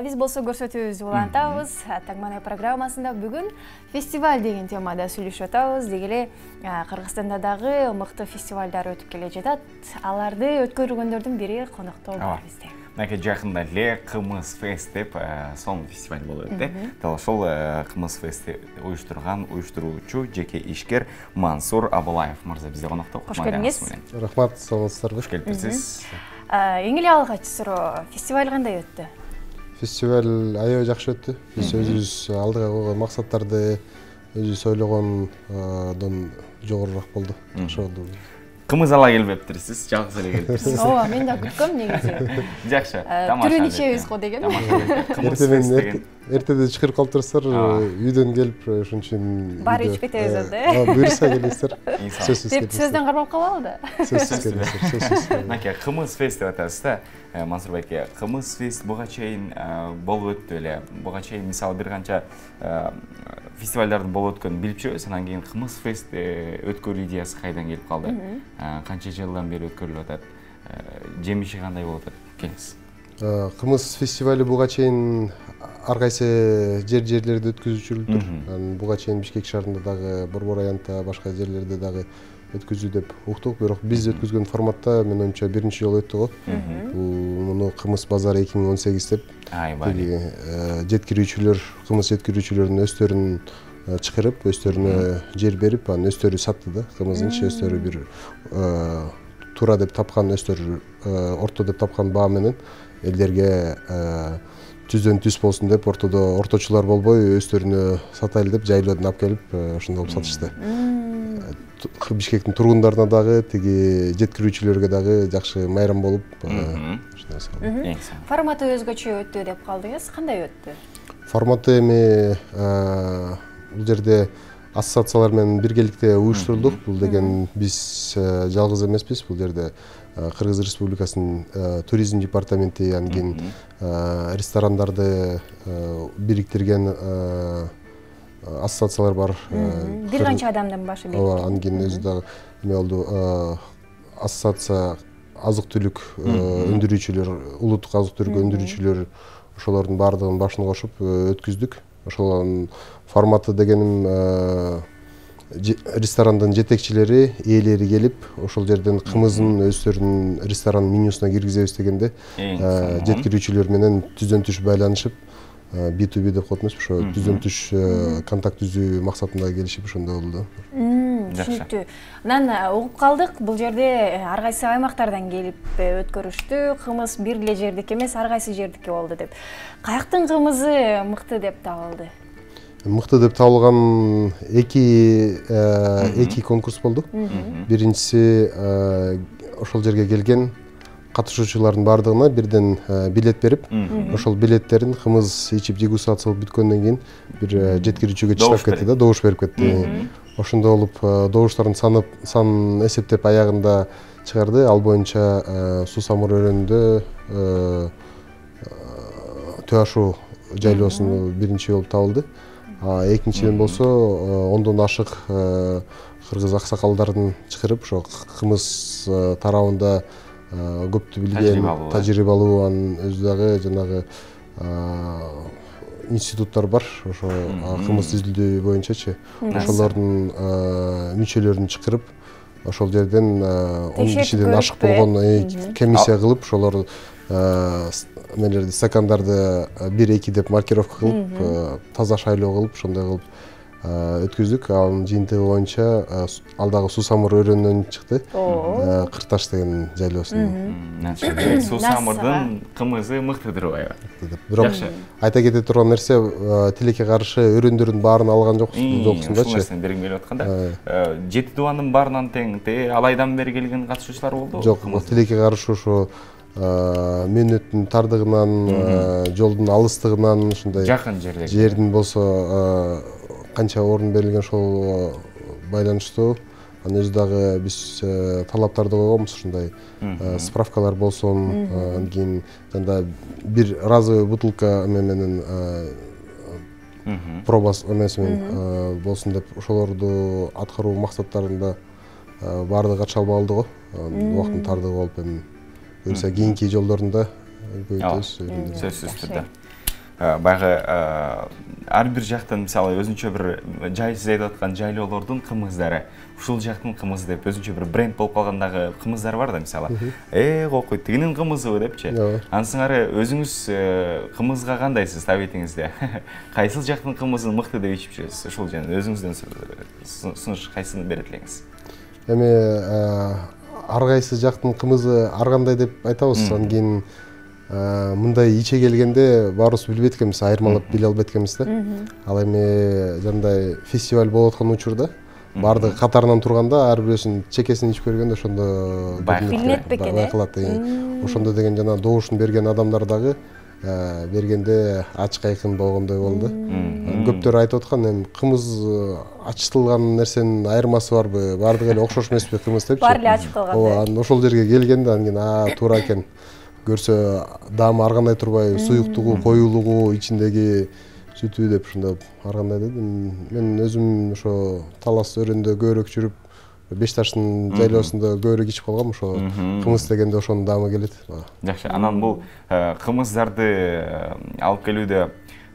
Биз болсо көрсөтүүбүздү улантабыз. Таңмана программасында бүгүн фестиваль деген темада сүйлөшүп атабыз. Деги эле Кыргызстанда дагы мыкты фестивалдар өтүп келе жатат. Аларды өткөргөндөрдүн бири конокто бар бизде. Мынакей жакында эле Кымыз фест деп сонун фестиваль болуп өттү. Дал ошол Кымыз фестти уюштуруучу жеке ишкер Мансур Абылаев мырза бизде конокто. Кош келиңиз. Рахмат, саламатсыздарбы? Кош келипсиз. Эң эле алгач суроо, фестиваль кандай өттү? Фестиваль аябай жакшы өттү. Биз өзүбүз алдыга койгон максаттарды өзүбүз ойлогондон жогорураак болду. Жакшы болду. Кымыз ала келбептирсиз, жалгыз эле келипсиз. Ооба, мен да күткөм негизи. Жакшы. Түрүн ичебиз го деген. Эртеде чыгырып калып турасыздар, үйдөн келип ошон үчүн баары ичип кетебиз да. Буюрса келесиздер. Деп сөздөн кармап калабы да. Сөзсүз келесиздер. Мынакей Кымыз фест деп атасыз да. Мансур байке, Кымыз фест буга чейин болуп өттү эле. Буга чейин мисалы бир канча фестивалдардын болуп өткөнүн билип жүрөбүз. Анан кийин Кымыз фест өткөрүү идеясы кайдан келип калды? Канча жылдан бери өткөрүлүп атат? Жемиши кандай болуп атат? Келиңиз. Кымыз фестивали буга чейин ар кайсы жерлерде өткөзүлүптүр. Буга чейин Бишкек шаарында дагы, Борбор аянтта, башка жерлерде дагы өткөзүү деп уктук. Бирок биз өткөзгөн форматта мен оюмча биринчи жолу өттү го. Муну Кымыз базары 2018 деп. Жеткирүүчүлөр, кымыз жеткирүүчүлөрдүн өздөрүн чыгарып, өздөрүнө жер берип, анан өздөрү сатты да. Кымызынчы өздөрү бир туура деп тапкан, өздөрү орто деп тапкан баа менен элдерге түздөн түз болсун деп орточулар болбой өздөрүнө сатайлы деп жайлоодон алып келип ошондой кылып сатышты. Бишкектин тургундарына дагы, тиги жеткирүүчүлөргө дагы жакшы майрам болуп, форматы өзгөчө өттү деп калдыңыз. Кандай өттү? Форматы эми бул жерде ассоциациялар менен биргеликте уюштурулдук. Бул деген биз жалгыз эмеспиз. Бул жерде Кыргыз Республикасынын туризм департаменти, анан кийин ресторандарды бириктирген ассоциациялар бар. Бир канча адамдын башы бириктирген. Ооба, анан кийин өзү дагы эме болду. Ассоциация азык-түлүк өндүрүүчүлөр, улуттук азык-түлүк өндүрүүчүлөр, ошолордун баардыгын башына кошуп өткөздүк. Ошол форматы дегеним ресторандын жетекчилери, ээлери келип, ошол жерден кымыздын өздөрүнүн ресторан менюсуна киргизебиз дегенде, жеткирүүчүлөр менен түздөн түз байланышып, B2B деп коет эмеспи, ошо түздөн түз контакт түзүү максатында келишип ошондой болду. Түшүнүктүү. Анан угуп калдык, бул жерде ар кайсы аймактардан келип өткөрүштү. Кымыз бир эле жердики эмес, ар кайсы жердики болду деп. Каяктын кымызы мыкты деп табылды? Мыкты деп табылган эки конкурс болду. Биринчиси ошол жерге келген катышуучулардын баардыгына бирден билет берип, ошол билеттерин кымыз ичип дегустациялап бүткөндөн кийин бир жеткирүүчүгө чыгып кетти да, добуш берип кетти. Ошондой болуп, добуштардын санын эсептеп аягында чыгарды. Ал боюнча Сусамыр өрөөнүндө Төашуу жайлоосунда биринчи болуп табылды. Экинчиден болсо ондон ашык кыргыз аксакалдарын чыгарып, ошо кымыз тарабында көптү билген, тажрыйбалуу, анын өзү дагы жанагы институттар бар, ошо кымыз изилдөө боюнчачы. Ошолордун мүчөлөрүн чакырып, ошол жерден 10 кишиден ашык болгон комиссия кылып, ошолор мелерди стакандарды 1-2 деп маркировка кылып, таза шайлоо кылып, ошондой кылып өткөздүк. Анын жыйынтыгы боюнча ал дагы Сусамыр өрөөнүнөн чыкты. Кырташ деген жайлоосунан. Сусамырдын кымызы мыктыдыр байга. Бирок айта кете турган нерсе, тилекке каршы өрөөндөрдүн баарын алган жоксундачы. Ушул нерсени бергим келип атканда, 7 дубандын баарынан тең алайдан бери келген катышуучулар болду? Жок, тилекке каршы ошо мөөнөттүн тардыгынан, жолдун алыстыгынан, ушундай жакын жерде. Жердин болсо канча орун берилген ошол байланыштуу. Анан өзү дагы биз талаптарды койгонбуз, ушундай справкалар болсун, анан кийин жанда бир разовый бутылка менен проба эмеси менен болсун деп ошолорду аткаруу максаттарында баардыгы ача албалды го. Убактын тардыгы болуп эми буюрса кийинки жолдорунда көбөйтөбүз. Сөзсүз түрдө. Баягы ар бир жактан мисалы өзүнчө бир жай сиз айтып аткан жайлоолордун кымыздары, ушул жактын кымызы деп өзүнчө бир бренд болуп калгандагы кымыздар бар да мисалы. Кокуй тигинин кымызыбы депчи. Ансыңары өзүңүз кымызга кандайсыз табитиңизде? Кайсыл жактын кымызын мыкты деп ичип жүрөсүз? Ушул жана өзүңүздөн сунуш кайсыны берет элеңиз? Эми ар кайсы жактын кымызы ар кандай деп айтабыз. Андан кийин мындай иче келгенде баарыбыз билбейт экенбиз, айырмалап биле албайт экенбиз да. Ал эми жандай фестиваль болуп аткан учурда баардыгы катарынан турганда ар бирөөсүнүн чекесин ичип көргөндө ошондо билинет бекен. Байкалат. Ошондо деген жана добушун берген адамдар дагы бергенде ачык айкын болгондой болду. Көптөр айтып аткан эми кымыз ачытылган нерсенин айырмасы барбы, баардыгы эле окшош эмеспи кымыз депчи. Баары эле ачып калган. Анан ошол жерге келгенде анан кийин туура экен. Көрсө даамы ар кандай турбай, суюктугу, коюлугу, ичиндеги сүтү деп ушунда ар кандай дедим. Мен өзүм ошо Талас өрөндө көбүрөөк жүрүп, Бешташтын жайлоосунда көбүрөөк ичип калгам, ошо кымыз дегенде ошонун даамы келет. Жакшы. Анан бул кымыздарды алып келүүдө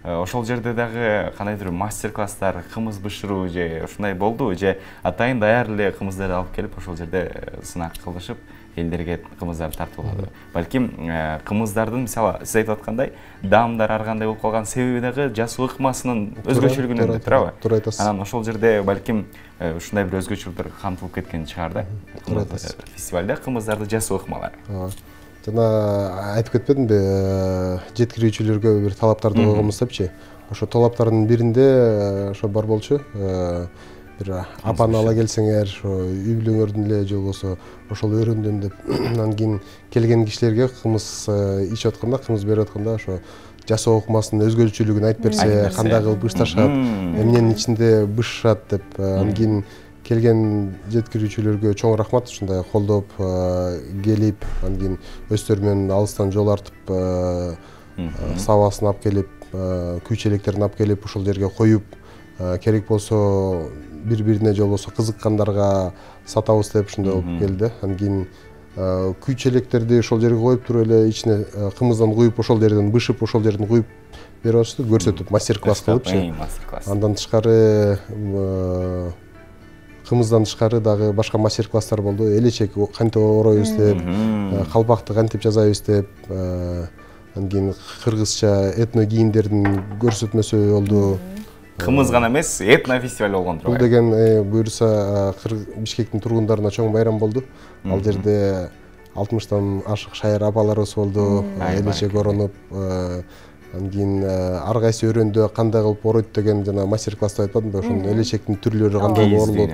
ошол жерде дагы кандайдыр мастер-класстар, кымыз бышыруу же ушундай болдубу, же атайын даяр эле кымыздарды алып келип ошол жерде сынак кылышып элдерге кымыздарды тартып алды. Балким кымыздардын мисалы сиз айтып аткандай даамдар ар кандай болуп калган себеби дагы жасоо ыкмасынын өзгөчөлүгүнөн, туурабы? Туура айтасыз. Анан ошол жерде балким ушундай бир өзгөчөлүктөр камтылып кеткен чыгар да. Туура айтасыз. Фестивалда кымыздарды жасоо ыкмалары. Жана айтып кетпедимби, жеткирүүчүлөргө бир талаптарды койгонбуз депчи. Ошо талаптардын биринде ошо бар болчу. Бир апаны ала келсеңер, ошо үй бүлөңөрдүн эле же болбосо ошол өрөндөн деп. Андан кийин келген кишилерге кымыз ичип атканда, кымыз берип атканда ошо жасоо ыкмасынын өзгөчөлүгүн айтып берсе, кандай кылып бышташат, эмненин ичинде бышышат деп. Андан кийин келген жеткирүүчүлөргө чоң рахмат, ушундай колдоп келип, андан кийин өздөрү менен алыстан жол артып, сабасын алып келип, күйч электерин алып келип, ошол жерге коюп, керек болсо бири-бирине же болбосо кызыккандарга сатабыз деп ушундай болуп келди. Андан кийин күйч электерди ошол жерге коюп туруп эле ичине кымыздан куюп, ошол жерден бышып, ошол жерден куюп берип атышты, көрсөтүп, мастер-класс кылыпчы. Андан тышкары кымыздан тышкары дагы башка мастер-класстар болду. Элечек кантип орообуз деп, калпакты кантип жасайбыз деп, андан кийин кыргызча этно кийимдердин көрсөтмөсү болду. Кымыз гана эмес, этно фестиваль болгон турбайбы? Бул деген буюрса Бишкектин тургундарына чоң байрам болду. Ал жерде 60тан ашык шайыр апаларыбыз болду, элечек оронуп, андан кийин ар кайсы өрөндө кандай кылып ороойт деген жана мастер-класс айтпадымбы, ошонун элечектин түрлөрү кандай орулот.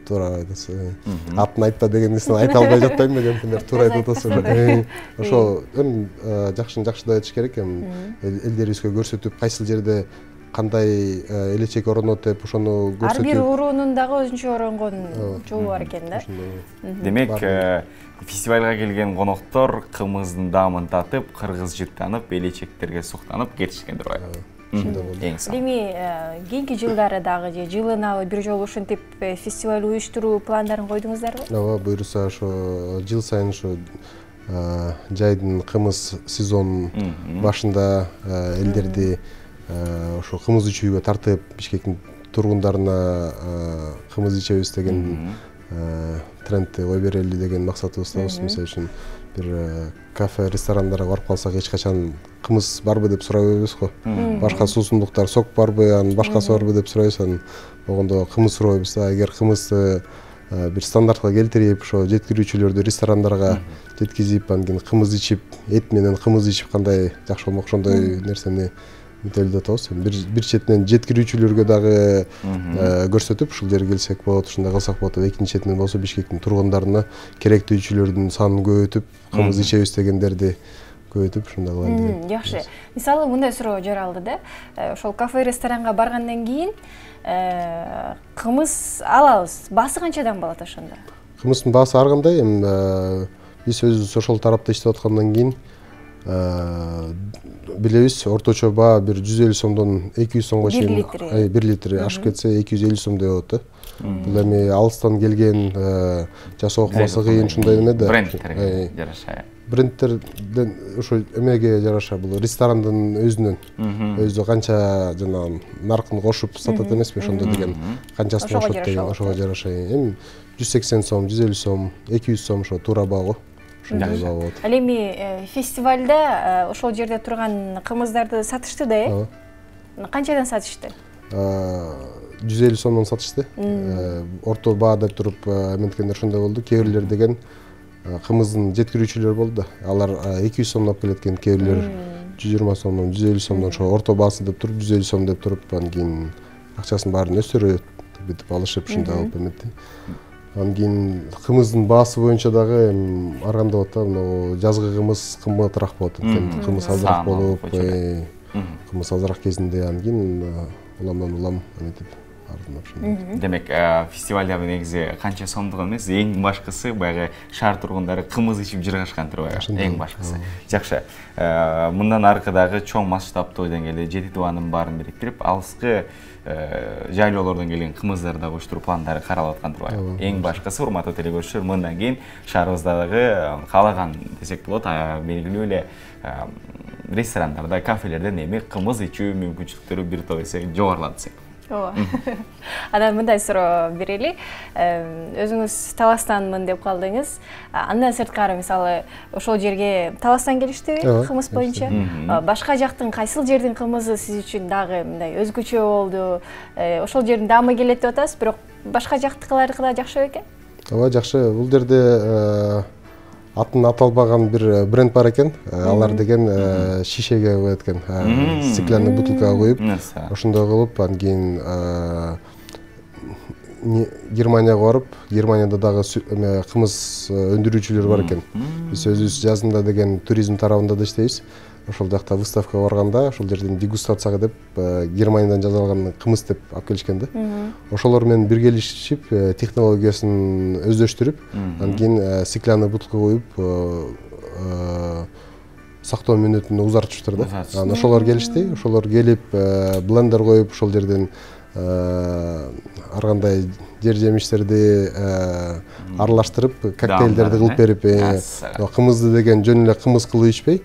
Туура айтасыз. Атын айтпа дегенисин айта албай жатпайм дегендер, туура айтып атасыз. Ошо эми жакшыны жакшы да айтыш керек, эми элдерибизге көрсөтүп, кайсыл жерде кандай элечек оронот деп ошону көрсөтүп. Ар бир уруунун дагы өзүнчө оронгон жолу бар экен да. Демек, фестивалга келген коноктор кымыздын даамын татып, кыргыз жыттанып, элечектерге суктанып кетишкен турбайбы? Эми кийинки жылдары дагы же жылына бир жолу ушинтип фестиваль уюштуруу пландарын койдуңуздарбы? Ооба, буюрса ошо жыл сайын ошо жайдын кымыз сезонунун башында элдерди ошо кымыз ичүүгө тартып, Бишкектин тургундарына кымыз ичебиз деген трендти кой берели деген максатыбыздабыз. Мисалы үчүн бир кафе, ресторандарга барып калсак эч качан кымыз барбы деп сурабайбыз го. Башка суусундуктар, сок барбы, анан башкасы барбы деп сурайбыз. Анан болгондо кымыз сурабайбыз да. Эгер кымызды бир стандартка келтирип, ошо жеткирүүчүлөрдү ресторандарга жеткизип, анан кийин кымыз ичип, эт менен кымыз ичип кандай жакшы болмок, ошондой нерсени мүтөлдөп атабыз. Бир четинен жеткирүүчүлөргө дагы көрсөтүп, ушул жерге келсек болот, ушундай кылсак болот деп, экинчи четинен болсо Бишкектин тургундарына керектүүчүлөрдүн санын көбөйтүп, кымыз ичебиз дегендерди көбөйтүп, ушундай кылам деген. Жакшы. Мисалы мындай суроо жаралды да. Ошол кафе, ресторанга баргандан кийин кымыз алабыз. Баасы канчадан болот ошондо? Кымыздын баасы ар кандай. Биз өзүбүз ошол тарапта иштеп аткандан кийин билебиз, орточо баа бир 150 сомдон 200 сомго чейин 1 литри ашып кетсе 250 сом деп атат. Бул эми алыстан келген жасоо кылмасы кыйын ушундай эме да. Брендтерге жараша. Брендтерден ошо эмеге жараша, бул ресторандын өзүнөн өзү канча жана наркын кошуп сатат эмеспи, ошондо деген канчасын кошот деген ошого жараша. Эми 180 сом, 150 сом, 200 сом ошо туура баа го. Ошондой баа болот. Ал эми фестивалда ошол жерде турган кымыздарды сатышты да, э? Канчадан сатышты? 150 сомдон сатышты. Орто баа деп туруп эменткендер ошондой болду. Кээ бирлер деген кымыздын жеткирүүчүлөр болду. Алар 200 сомдон алып келет экен, кээ бирлер 120 сомдон, 150 сомдон, ошо орто баасы деп туруп 150 сом деп туруп, анан кийин акчасын баарын өстүрүп бүтүп алышып ушундай болуп эметти. Анан кийин кымыздын баасы боюнча дагы ар кандай болот да, мына жазгы кымыз кымбатыраак болот экен. Кымыз азыраак болуп, кымыз азыраак кезинде анан кийин уламдан улам эметип ардынап. Демек, фестивалдагы негизи канча сомдук эмес, эң башкысы баягы шаар тургундары кымыз ичип жыргашкан турбайбы? Эң башкысы. Жакшы. Мындан аркадагы чоң масштабтуу деңгээлде 7 тубанын баарын бириктирип, алыскы жайлоолордон келген кымыздарды да коштуруп пландары каралып аткан турбайбы? Эң башкысы, урматтуу телекөрүүчүлөр, мындан кийин шаарыбыздагы каалаган десек болот, белгилүү эле ресторандарда, кафелерде эми кымыз ичүү мүмкүнчүлүктөрү бир топ эсе жогорулат десек. Ооба. Анан мындай суроо берели. Өзүңүз Таластанмын деп калдыңыз. Андан сырткары мисалы ошол жерге Таластан келиштиби кымыз боюнча? Башка жактын кайсыл жердин кымызы сиз үчүн дагы мындай өзгөчө болду? Ошол жердин даамы келет деп атасыз, бирок башка жактыкылардыкы да жакшы бекен? Ооба, жакшы. Бул жерде атын аталбаган бир бренд бар экен. Алар деген шишеге коет экен. Стеклянный бутылкага коюп, ошондой кылып, анан кийин Германияга барып, Германияда дагы кымыз өндүрүүчүлөр бар экен. Биз өзүбүз жазында деген туризм тарабында да иштейбиз. Ошол жакта выставкага барганда, ошол жерден дегустацияга деп Германиядан жасалган кымыз деп алып келишкен да. Ошолор менен биргелешип, технологиясын өздөштүрүп, анан кийин стеклянный бутылка коюп, сактоо мүнөтүн узартышыптыр да. Анан ошолор келишти, ошолор келип, блендер коюп, ошол жерден ар кандай жер жемиштерди аралаштырып, коктейлдерди кылып берип, кымызды деген жөн эле кымыз кылып ичпей,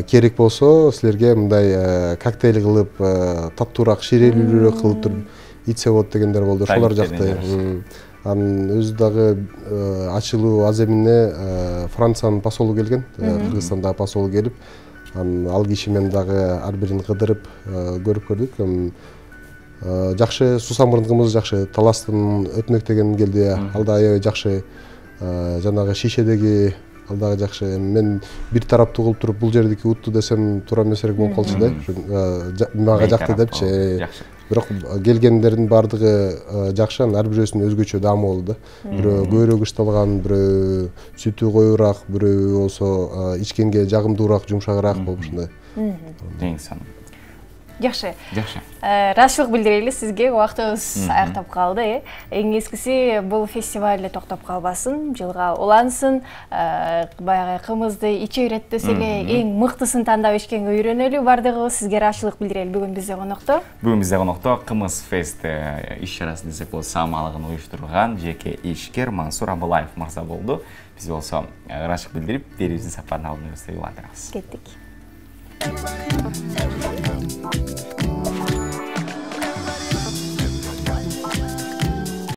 керек болсо силерге мындай коктейль кылып, таттуураак, ширелүүлүүрөөк кылып туруп ичсе болот дегендер болду. Ошолор жакты. Анын өзү дагы ачылуу аз эмне Франциянын посолу келген, Кыргызстандагы посолу келип, анан ал киши менен дагы ар бирин кыдырып көрүп көрдүк. Жакшы, Сусамырдын кымызы жакшы, Таластын өтмөк деген келди, ал да аябай жакшы. Жанагы шишедеги ал дагы жакшы. Мен бир тараптуу кылып туруп бул жердики утту десем туура эмесирээк болуп калчу да. Мага жакты депчи. Бирок келгендердин баардыгы жакшы, анын ар бирөөсүнүн өзгөчө даамы болду да. Бирөө көбүрөөк ышталган, бирөө сүтү коюураак, бирөө болсо ичкенге жагымдуураак, жумшагыраак болуп ушундай. Эң сонун. Жакшы. Жакшы. Ыраазычылык билдирели сизге, убактыбыз аяктап калды. Эң эскиси бул фестиваль токтоп калбасын, жылга улансын, баягы кымызды иче үйрөтпөс эле эң мыктысын тандап ичкенге үйрөнөлү. Бардыгыбыз сизге ыраазычылык билдирели. Бүгүн бизде конокто. Кымыз фест иш-чарасын десек болот, самалыгын уюштурган жеке ишкер Мансур Абылаев мырза болду. Биз болсо ыраазычылык билдирип, берүүбүздүн сапарын алдын эле улантабыз. Кеттик.